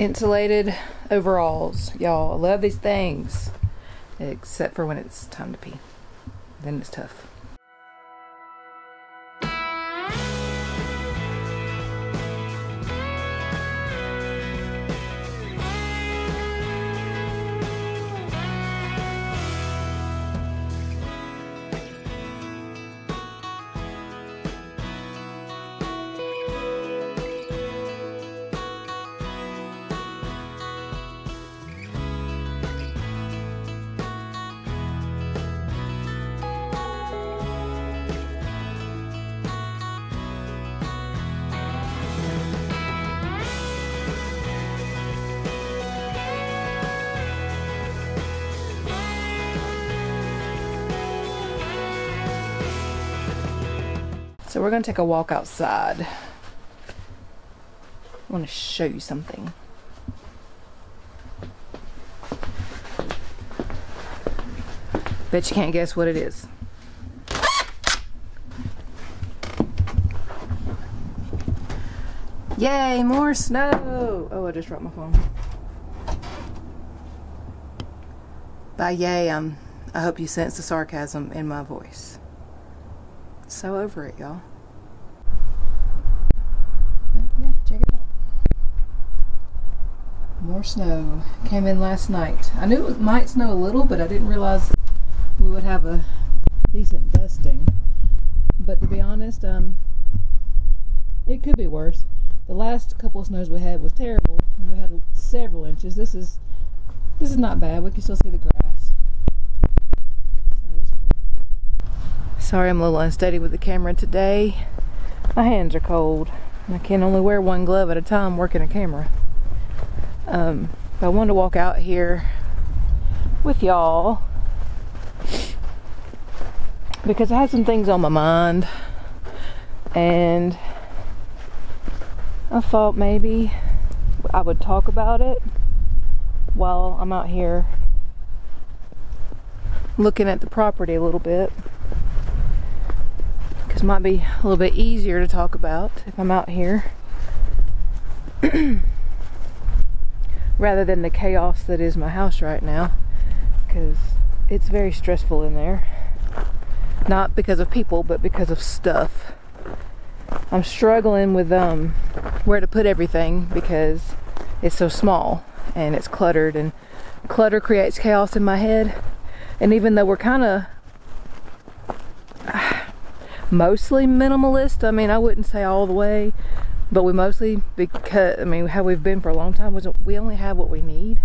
Insulated overalls. Y'all, I love these things. Except for when it's time to pee. Then it's tough. So we're gonna take a walk outside. I want to show you something. Bet you can't guess what it is. Yay, more snow! Oh, I just dropped my phone. By yay, I hope you sense the sarcasm in my voice. So over it, y'all. But yeah, check it out. More snow. Came in last night. I knew it might snow a little, but I didn't realize we would have a decent dusting. But to be honest, it could be worse. The last couple of snows we had was terrible, and we had several inches. This is not bad. We can still see the grass. So it's cool. Sorry, I'm a little unsteady with the camera today. My hands are cold, and I can only wear one glove at a time working a camera. But I wanted to walk out here with y'all because I had some things on my mind, and I thought maybe I would talk about it while I'm out here looking at the property a little bit, because it might be a little bit easier to talk about if I'm out here rather than the chaos that is my house right now, because it's very stressful in there, not because of people but because of stuff. I'm struggling with where to put everything because it's so small and it's cluttered, and clutter creates chaos in my head. And even though we're kind of mostly minimalist, I mean, I wouldn't say all the way, but we mostly, because I mean how we've been for a long time was we only have what we need.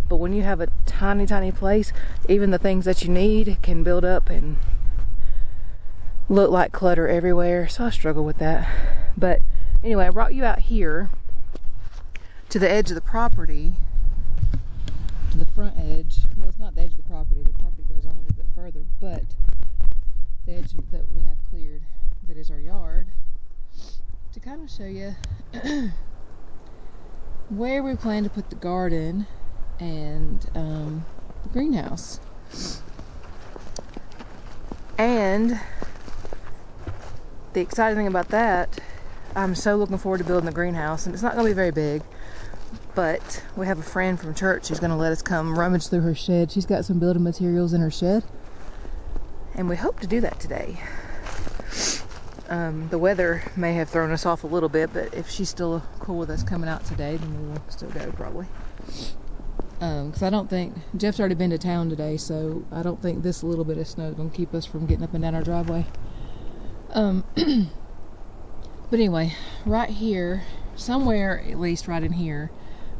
But when you have a tiny place, even the things that you need can build up and look like clutter everywhere. So I struggle with that. But anyway, I brought you out here to the edge of the property, to the front edge. Well, it's not the edge of the property goes on a little bit further, but the edge that we have cleared, that is our yard, to kind of show you where we plan to put the garden and the greenhouse. And the exciting thing about that, I'm so looking forward to building the greenhouse, and it's not going to be very big, but we have a friend from church who's going to let us come rummage through her shed. She's got some building materials in her shed, and we hope to do that today. The weather may have thrown us off a little bit, but if she's still cool with us coming out today, then we will still go probably. Because I don't think, Jeff's already been to town today, so I don't think this little bit of snow is going to keep us from getting up and down our driveway. But anyway, right here, somewhere at least right in here,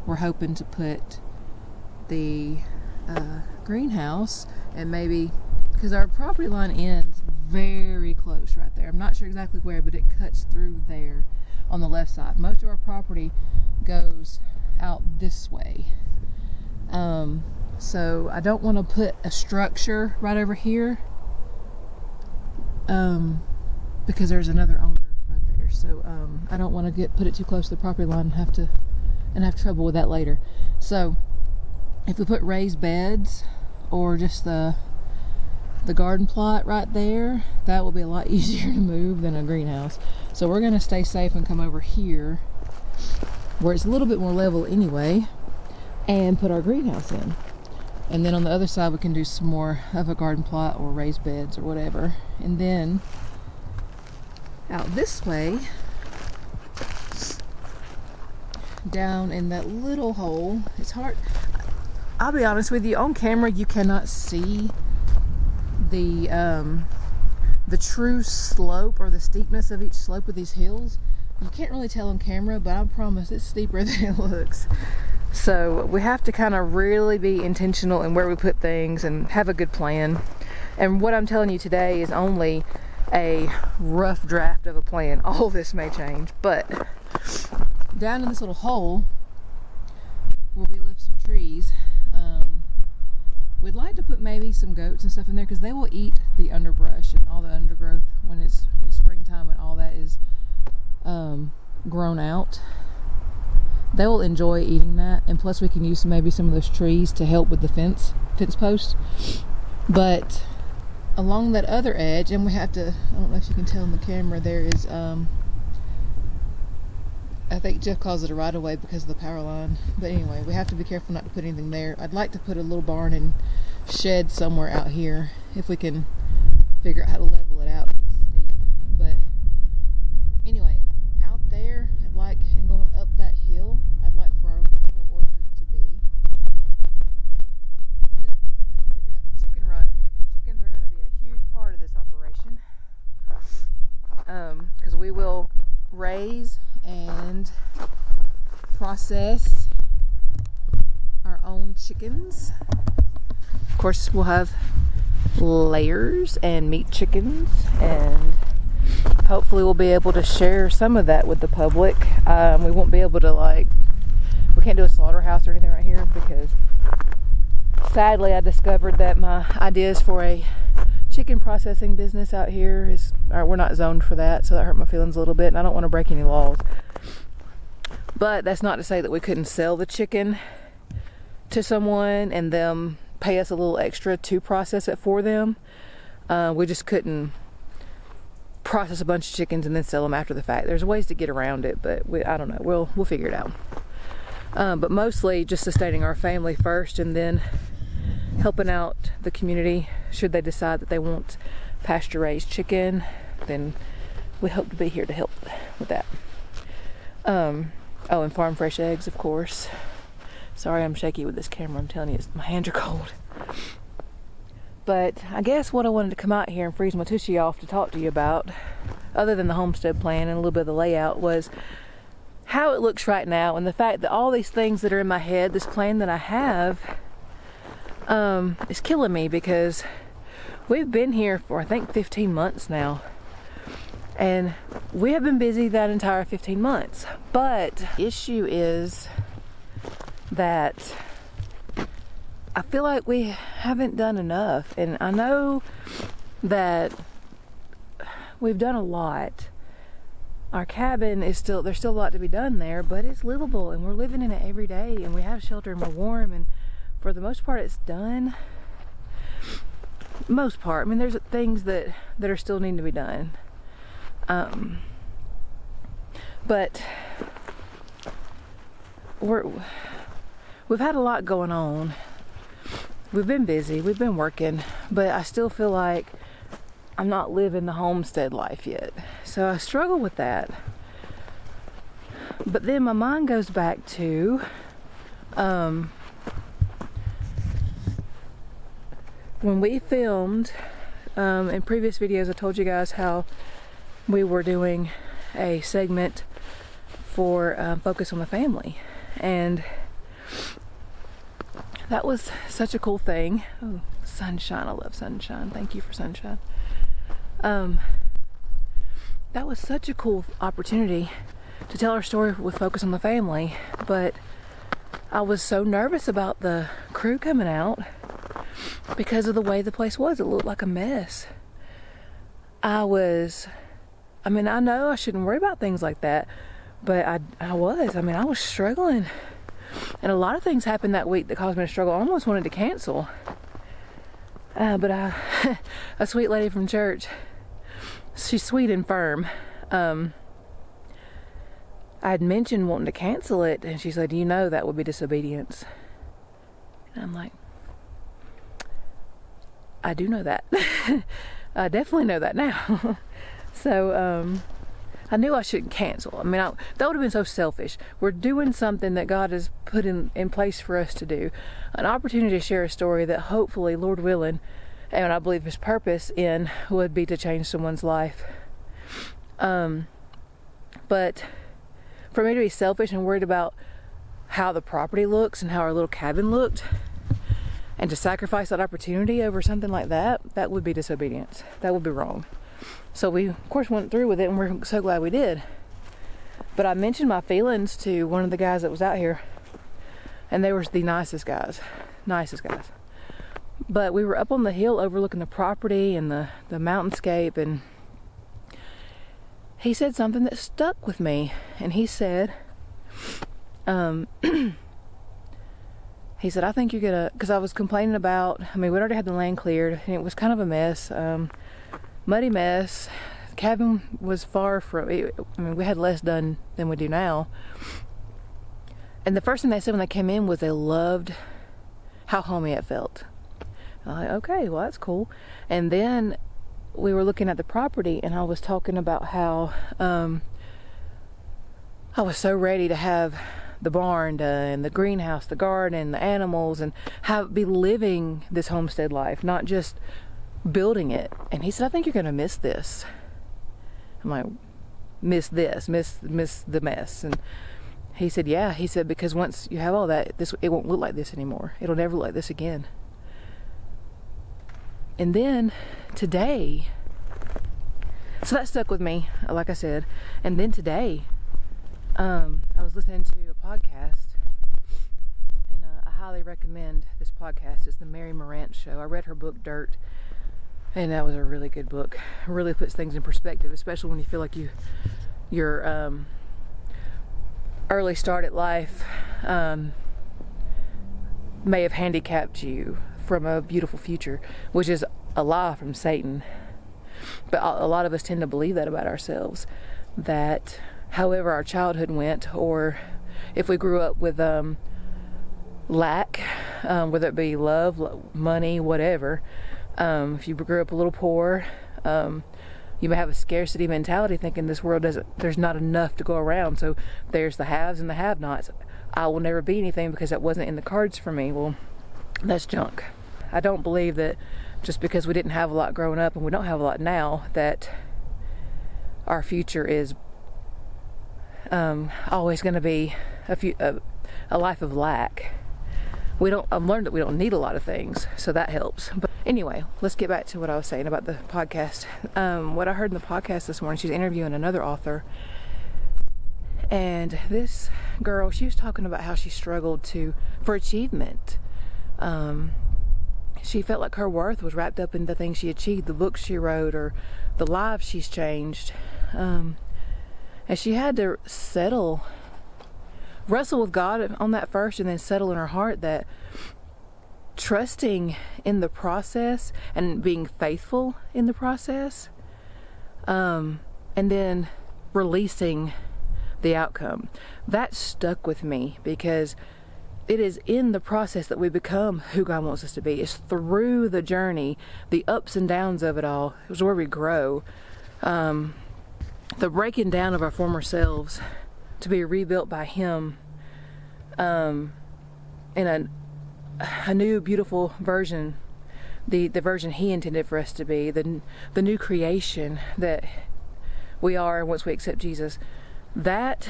we're hoping to put the greenhouse, and maybe, because our property line ends very close right there. I'm not sure exactly where, but it cuts through there on the left side. Most of our property goes out this way. So I don't want to put a structure right over here, because there's another owner right there. So I don't want to put it too close to the property line and have trouble with that later. So if we put raised beds or just the garden plot right there, that will be a lot easier to move than a greenhouse. So we're going to stay safe and come over here where it's a little bit more level anyway, and put our greenhouse in. And then on the other side we can do some more of a garden plot or raised beds or whatever. And then out this way, down in that little hole, it's hard, I'll be honest with you, on camera you cannot see the true slope or the steepness of each slope of these hills. You can't really tell on camera, but I promise it's steeper than it looks. So we have to kind of really be intentional in where we put things and have a good plan. And what I'm telling you today is only a rough draft of a plan. All this may change, but down in this little hole where we left some trees, we'd like to put maybe some goats and stuff in there, because they will eat the underbrush and all the undergrowth when it's springtime and all that is grown out. They will enjoy eating that, and plus we can use maybe some of those trees to help with the fence posts. But along that other edge, and we have to, I don't know if you can tell in the camera, there is I think Jeff calls it a right of way because of the power line. But anyway, we have to be careful not to put anything there. I'd like to put a little barn and shed somewhere out here if we can figure out how to level it out, because it's steep. But anyway, out there, I'd like, and going up that hill, I'd like for our little orchard to be. And then of course we have to figure out the chicken run, because chickens are going to be a huge part of this operation. Because we will raise and process our own chickens. Of course, we'll have layers and meat chickens, and hopefully we'll be able to share some of that with the public. We won't be able to, we can't do a slaughterhouse or anything right here, because sadly I discovered that my ideas for a chicken processing business out here we're not zoned for that, so that hurt my feelings a little bit, and I don't want to break any laws. But that's not to say that we couldn't sell the chicken to someone and them pay us a little extra to process it for them. We just couldn't process a bunch of chickens and then sell them after the fact. There's ways to get around it, but I don't know. We'll figure it out. But mostly just sustaining our family first, and then helping out the community should they decide that they want pasture raised chicken. Then we hope to be here to help with that. Oh, and farm fresh eggs, of course. Sorry I'm shaky with this camera, I'm telling you, my hands are cold. But I guess what I wanted to come out here and freeze my tushy off to talk to you about, other than the homestead plan and a little bit of the layout, was how it looks right now, and the fact that all these things that are in my head, this plan that I have, is killing me, because we've been here for I think 15 months now, and we have been busy that entire 15 months. But the issue is that I feel like we haven't done enough, and I know that we've done a lot. Our cabin is there's still a lot to be done there, but it's livable, and we're living in it every day, and we have shelter, and we're warm, and for the most part it's done. Most part, I mean, there's things that are still needing to be done. But we've had a lot going on. We've been busy, we've been working, but I still feel like I'm not living the homestead life yet. So I struggle with that. But then my mind goes back to when we filmed in previous videos. I told you guys how we were doing a segment for Focus on the Family, and that was such a cool thing. Oh, sunshine, I love sunshine. Thank you for sunshine. That was such a cool opportunity to tell our story with Focus on the Family, but I was so nervous about the crew coming out because of the way the place was. It looked like a mess. I know I shouldn't worry about things like that, but I was struggling. And a lot of things happened that week that caused me to struggle. I almost wanted to cancel. But a sweet lady from church, she's sweet and firm. I I had mentioned wanting to cancel it, and she said, that would be disobedience. And I'm like, I do know that. I definitely know that now. So I knew I shouldn't cancel. I mean, that would have been so selfish. We're doing something that God has put in place for us to do. An opportunity to share a story that hopefully, Lord willing, and I believe His purpose in, would be to change someone's life. But for me to be selfish and worried about how the property looks and how our little cabin looked, and to sacrifice that opportunity over something like that, that would be disobedience. That would be wrong. So we, of course, went through with it, and we're so glad we did. But I mentioned my feelings to one of the guys that was out here, and they were the nicest guys. But we were up on the hill overlooking the property and the mountainscape, and he said something that stuck with me. And he said, he said, I think you're gonna, because I was complaining about, we'd already had the land cleared, and it was kind of a mess, muddy mess. The cabin was far from, we had less done than we do now. And the first thing they said when they came in was they loved how homey it felt. I'm like, okay, well, that's cool. And then we were looking at the property, and I was talking about how I was so ready to have the barn done, the greenhouse, the garden, the animals, and be living this homestead life, not just building it. And he said, I think you're going to miss this. I'm like, miss this, miss the mess. And he said, yeah. He said, because once you have all that, it won't look like this anymore. It'll never look like this again. And then today, so that stuck with me, like I said. And then today, I was listening to a podcast, and I highly recommend this podcast. It's the Mary Morant Show. I read her book, Dirt, and that was a really good book. It really puts things in perspective, especially when you feel like your early start at life may have handicapped you from a beautiful future, which is a lie from Satan. But a lot of us tend to believe that about ourselves, that however our childhood went, or if we grew up with lack, whether it be love, money, whatever, if you grew up a little poor, you may have a scarcity mentality, thinking this world there's not enough to go around, so there's the haves and the have-nots. I will never be anything because that wasn't in the cards for me. Well, that's junk. I don't believe that just because we didn't have a lot growing up and we don't have a lot now, that our future is always going to be a life of lack. I've learned that we don't need a lot of things, so that helps. But anyway, let's get back to what I was saying about the podcast. What I heard in the podcast this morning, she's interviewing another author, and this girl, she was talking about how she struggled for achievement. She felt like her worth was wrapped up in the things she achieved, the books she wrote, or the lives she's changed. And she had to wrestle with God on that first, and then settle in her heart that trusting in the process and being faithful in the process, and then releasing the outcome. That stuck with me, because it is in the process that we become who God wants us to be. It's through the journey, the ups and downs of it all, is where we grow. The breaking down of our former selves to be rebuilt by Him in a new, beautiful version, the version He intended for us to be, the new creation that we are once we accept Jesus. That's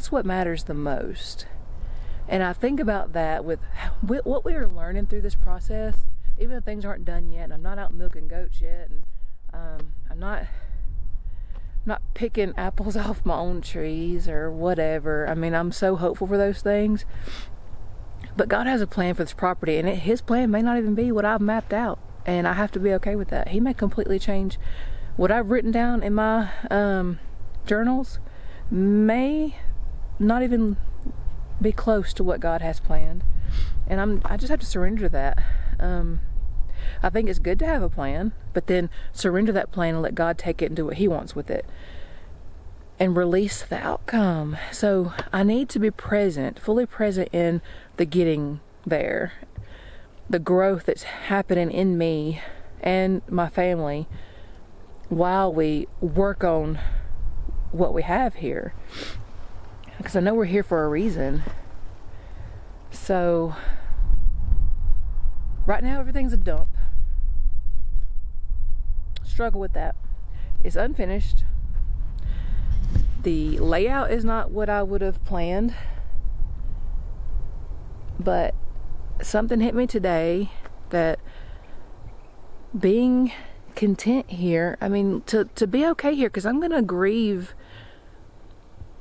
what matters the most. And I think about that with what we are learning through this process, even if things aren't done yet, and I'm not out milking goats yet, and I'm not picking apples off my own trees or whatever. I'm so hopeful for those things. But God has a plan for this property, and His plan may not even be what I've mapped out, and I have to be okay with that. He may completely change what I've written down in my journals, may not even be close to what God has planned, and I just have to surrender to that. I think it's good to have a plan, but then surrender that plan and let God take it and do what He wants with it. and release the outcome. So I need to be present, fully present in the getting there, the growth that's happening in me and my family while we work on what we have here, because I know we're here for a reason. So right now everything's a dump. Struggle with that. It's unfinished. The layout is not what I would have planned, but something hit me today that being content here, I mean, to be okay here, because I'm gonna grieve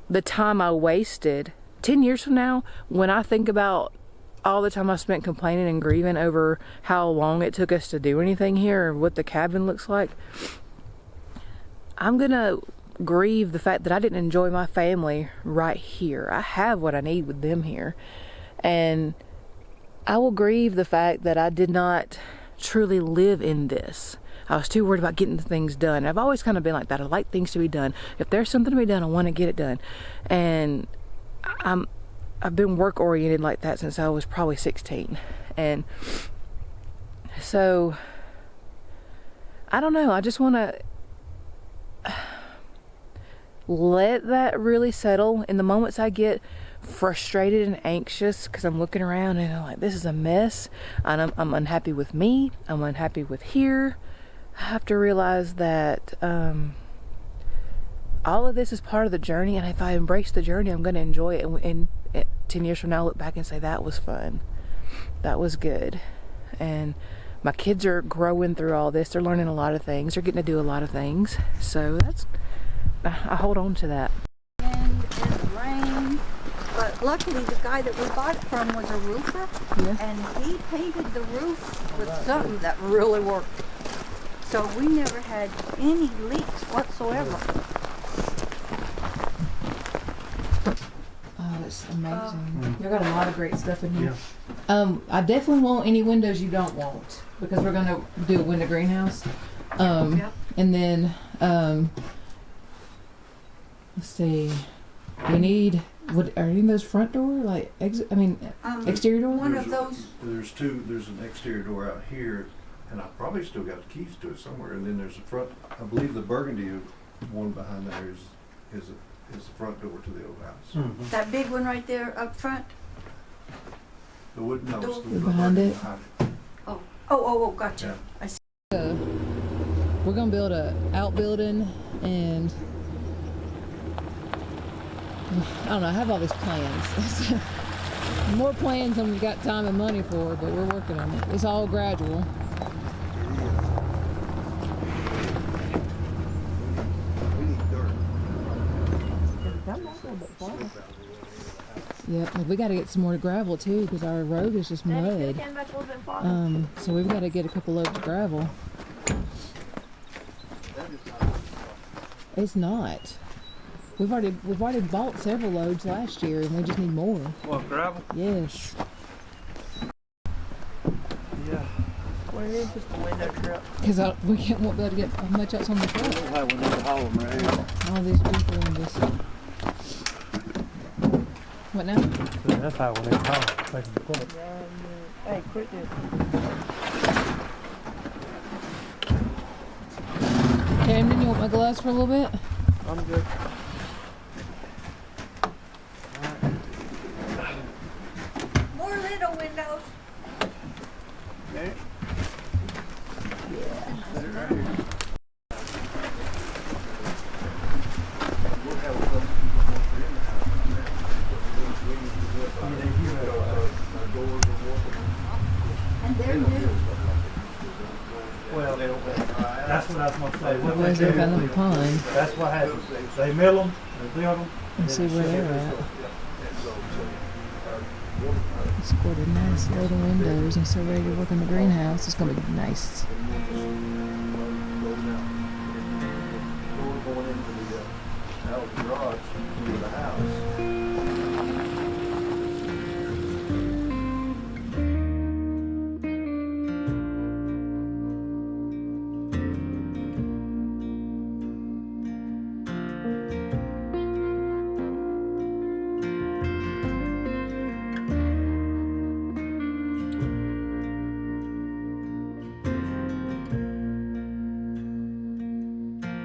the time I wasted 10 years from now. When I think about all the time I spent complaining and grieving over how long it took us to do anything here or what the cabin looks like, I'm gonna grieve the fact that I didn't enjoy my family right here. I have what I need with them here, and I will grieve the fact that I did not truly live in this. I was too worried about getting things done. I've always kind of been like that. I like things to be done. If there's something to be done, I want to get it done. And I've been work oriented like that since I was probably 16. And so I don't know. I just want to let that really settle. In the moments I get frustrated and anxious because I'm looking around and I'm like, this is a mess, and I'm unhappy with me, I'm unhappy with here, I have to realize that all of this is part of the journey, and if I embrace the journey, I'm going to enjoy it. And 10 years from now, look back and say, that was fun, that was good. And my kids are growing through all this. They're learning a lot of things. They're getting to do a lot of things. So I hold on to that. And rain. But luckily the guy that we bought it from was a roofer. Yeah. And he painted the roof with something that really worked. So we never had any leaks whatsoever. Oh, that's amazing. You've got a lot of great stuff in here. Yeah. I definitely want any windows you don't want, because we're going to do a window greenhouse. Yep. And then, let's see, we need, are any of those front door, like, exterior door? One of those. There's an exterior door out here, and I probably still got the keys to it somewhere. And then there's a front, I believe the burgundy one behind there is the front door to the old house. Mm-hmm. That big one right there up front? The wood, no, it's the behind it. behind it. Oh, gotcha. Yeah. I see. We're going to build a outbuilding, and I don't know, I have all these plans. More plans than we've got time and money for, but we're working on it. It's all gradual. Yep, we got to get some more gravel too, because our road is just mud. So we've got to get a couple loads of gravel. It's not. We've already bought several loads last year, and we just need more. What, gravel? Yes. Yeah. Well, it is just a window truck. Because won't be able to get much else on the truck. We'll have one in the home right here. All these people in this. What now? That's how one in the home. Taking the plate. Hey, quit this. Camden, you want my gloves for a little bit? I'm good. More little windows. Okay. Yeah. Put it right here. We'll have a couple people in the house. And they're new. Well, that's what I was going to say. What Where's they it do, on the pond? that's what happens. They mill them, they build them. And see where they're at. Scored nice little windows, and so ready to work on the greenhouse. It's gonna be nice.